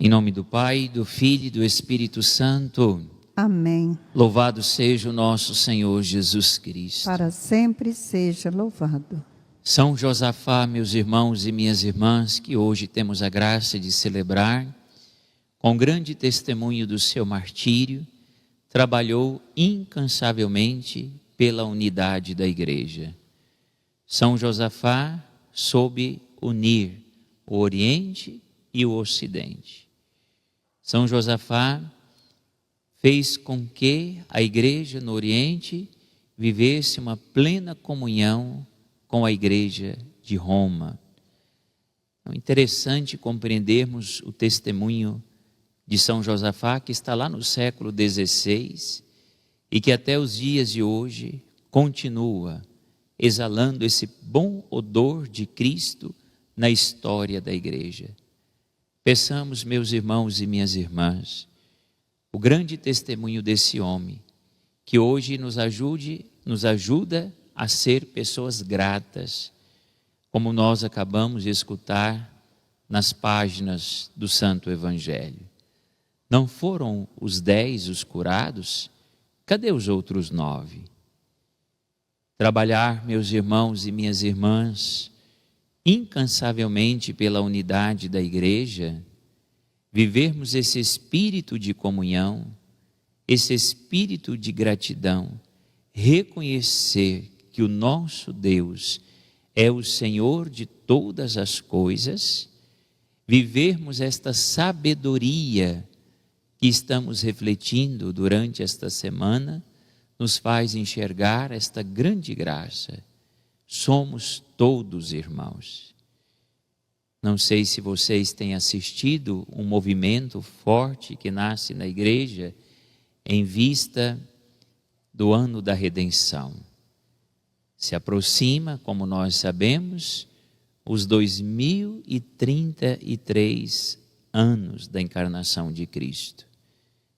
Em nome do Pai, do Filho e do Espírito Santo. Amém. Louvado seja o nosso Senhor Jesus Cristo. Para sempre seja louvado. São Josafá, meus irmãos e minhas irmãs, que hoje temos a graça de celebrar, com grande testemunho do seu martírio, trabalhou incansavelmente pela unidade da Igreja. São Josafá soube unir o Oriente e o Ocidente. São Josafá fez com que a Igreja no Oriente vivesse uma plena comunhão com a Igreja de Roma. É interessante compreendermos o testemunho de São Josafá, que está lá no século XVI e que até os dias de hoje continua exalando esse bom odor de Cristo na história da Igreja. Peçamos, meus irmãos e minhas irmãs, o grande testemunho desse homem, que hoje nos ajuda a ser pessoas gratas, como nós acabamos de escutar nas páginas do Santo Evangelho. Não foram os 10 os curados? Cadê os outros 9? Trabalhar, meus irmãos e minhas irmãs, incansavelmente pela unidade da Igreja, vivermos esse espírito de comunhão, esse espírito de gratidão, reconhecer que o nosso Deus é o Senhor de todas as coisas, vivermos esta sabedoria que estamos refletindo durante esta semana, nos faz enxergar esta grande graça. Somos todos irmãos. Não sei se vocês têm assistido um movimento forte que nasce na Igreja em vista do ano da redenção. Se aproxima, como nós sabemos, os 2033 anos da encarnação de Cristo.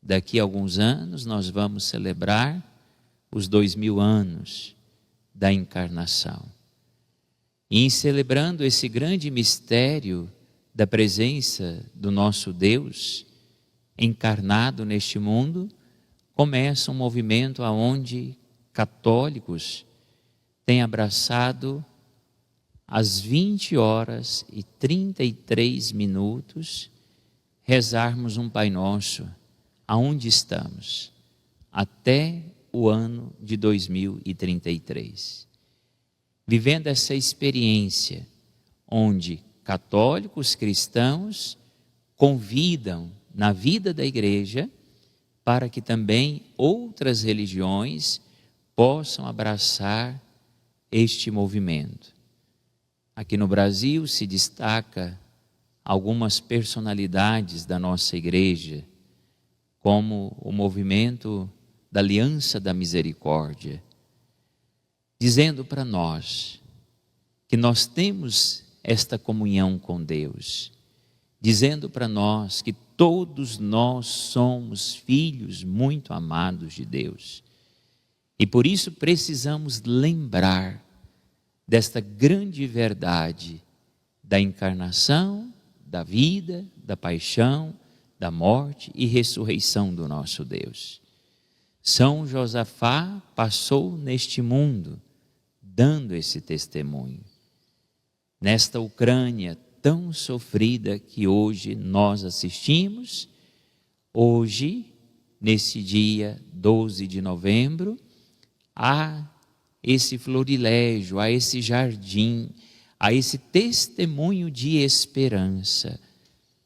Daqui a alguns anos nós vamos celebrar os 2000 anos da encarnação. E em celebrando esse grande mistério da presença do nosso Deus encarnado neste mundo, começa um movimento aonde católicos têm abraçado às 20h33 rezarmos um Pai Nosso, aonde estamos, até o ano de 2033. Vivendo essa experiência, onde católicos cristãos convidam na vida da Igreja para que também outras religiões possam abraçar este movimento. Aqui no Brasil se destaca algumas personalidades da nossa Igreja, como o movimento da Aliança da Misericórdia, dizendo para nós que nós temos esta comunhão com Deus, dizendo para nós que todos nós somos filhos muito amados de Deus. E por isso precisamos lembrar desta grande verdade da encarnação, da vida, da paixão, da morte e ressurreição do nosso Deus. São Josafá passou neste mundo dando esse testemunho. Nesta Ucrânia tão sofrida que hoje nós assistimos, hoje, nesse dia 12 de novembro, há esse florilégio, há esse jardim, há esse testemunho de esperança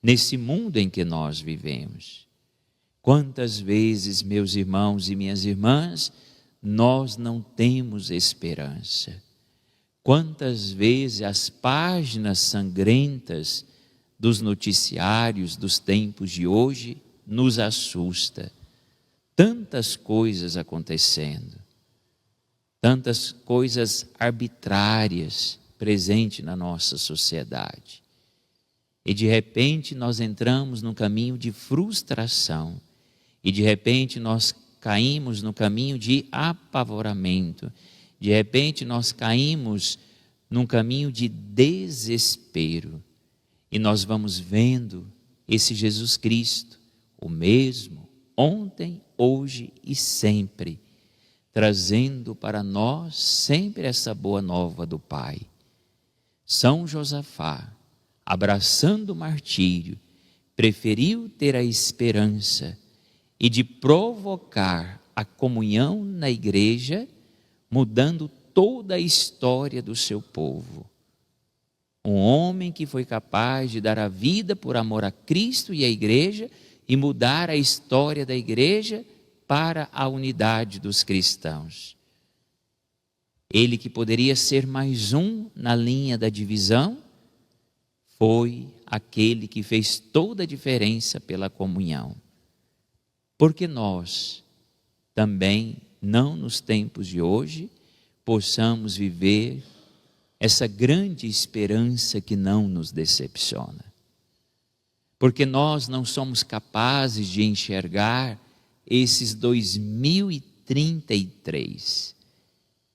nesse mundo em que nós vivemos. Quantas vezes, meus irmãos e minhas irmãs, nós não temos esperança? Quantas vezes as páginas sangrentas dos noticiários dos tempos de hoje nos assusta? Tantas coisas acontecendo, tantas coisas arbitrárias presentes na nossa sociedade. E de repente nós entramos num caminho de frustração, e de repente nós caímos no caminho de apavoramento, de repente nós caímos num caminho de desespero, e nós vamos vendo esse Jesus Cristo, o mesmo, ontem, hoje e sempre, trazendo para nós sempre essa boa nova do Pai. São Josafá, abraçando o martírio, preferiu ter a esperança e de provocar a comunhão na igreja, mudando toda a história do seu povo. Um homem que foi capaz de dar a vida por amor a Cristo e à igreja e mudar a história da igreja para a unidade dos cristãos. Ele que poderia ser mais um na linha da divisão, foi aquele que fez toda a diferença pela comunhão. Porque nós também, não nos tempos de hoje, possamos viver essa grande esperança que não nos decepciona. Porque nós não somos capazes de enxergar esses 2033.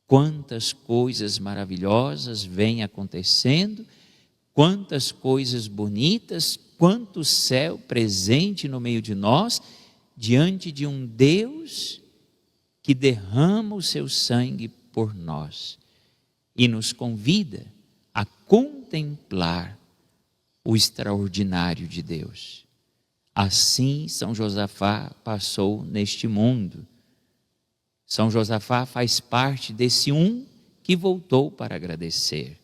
Quantas coisas maravilhosas vêm acontecendo, quantas coisas bonitas, quanto céu presente no meio de nós, diante de um Deus que derrama o seu sangue por nós e nos convida a contemplar o extraordinário de Deus. Assim São Josafá passou neste mundo. São Josafá faz parte desse um que voltou para agradecer.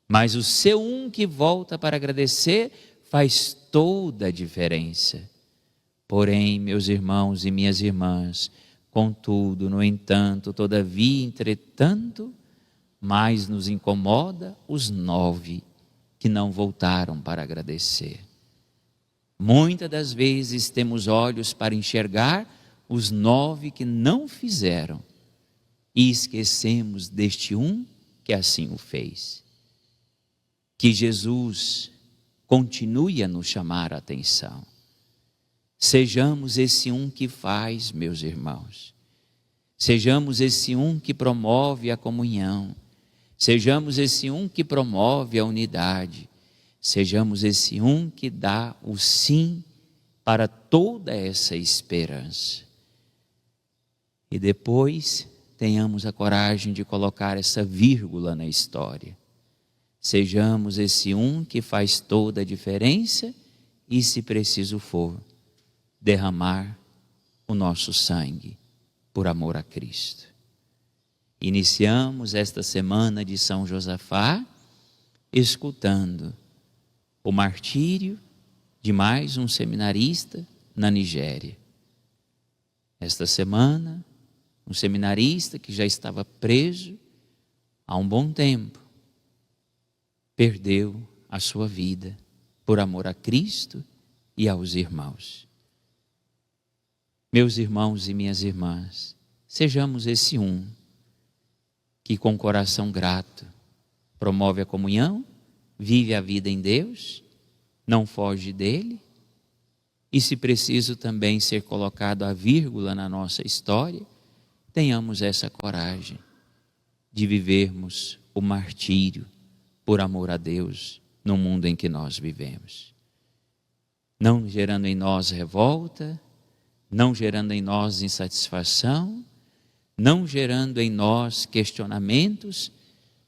Mas o seu um que volta para agradecer faz toda a diferença. Porém, meus irmãos e minhas irmãs, contudo, no entanto, todavia, entretanto, mais nos incomoda os 9 que não voltaram para agradecer. Muitas das vezes temos olhos para enxergar os 9 que não fizeram e esquecemos deste um que assim o fez. Que Jesus continue a nos chamar a atenção. Sejamos esse um que faz, meus irmãos. Sejamos esse um que promove a comunhão. Sejamos esse um que promove a unidade. Sejamos esse um que dá o sim para toda essa esperança. E depois tenhamos a coragem de colocar essa vírgula na história. Sejamos esse um que faz toda a diferença e, se preciso for, derramar o nosso sangue por amor a Cristo. Iniciamos esta semana de São Josafá escutando o martírio de mais um seminarista na Nigéria. Esta semana, um seminarista que já estava preso há um bom tempo, perdeu a sua vida por amor a Cristo e aos irmãos. Meus irmãos e minhas irmãs, sejamos esse um que com coração grato promove a comunhão, vive a vida em Deus, não foge dele, e se preciso também ser colocado a vírgula na nossa história, tenhamos essa coragem de vivermos o martírio por amor a Deus no mundo em que nós vivemos. Não gerando em nós revolta, não gerando em nós insatisfação, não gerando em nós questionamentos,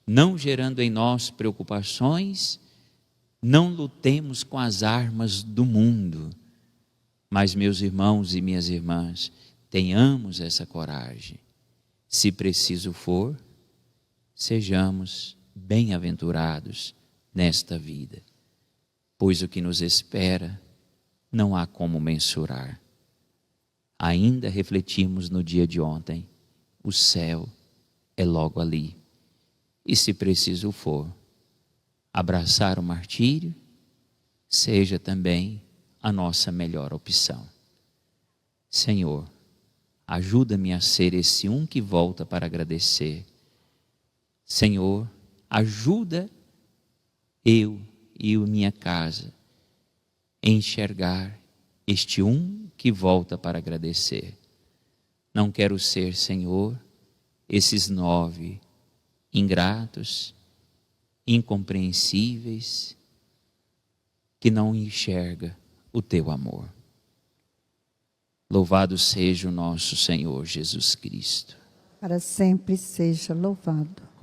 não gerando em nós preocupações. Não lutemos com as armas do mundo, mas, meus irmãos e minhas irmãs, tenhamos essa coragem. Se preciso for, sejamos bem-aventurados nesta vida, pois o que nos espera não há como mensurar. Ainda refletimos no dia de ontem, o céu é logo ali. E se preciso for, abraçar o martírio seja também a nossa melhor opção. Senhor, ajuda-me a ser esse um que volta para agradecer. Senhor, ajuda eu e a minha casa a enxergar este um que volta para agradecer. Não quero ser, Senhor, esses 9 ingratos, incompreensíveis, que não enxerga o teu amor. Louvado seja o nosso Senhor Jesus Cristo. Para sempre seja louvado.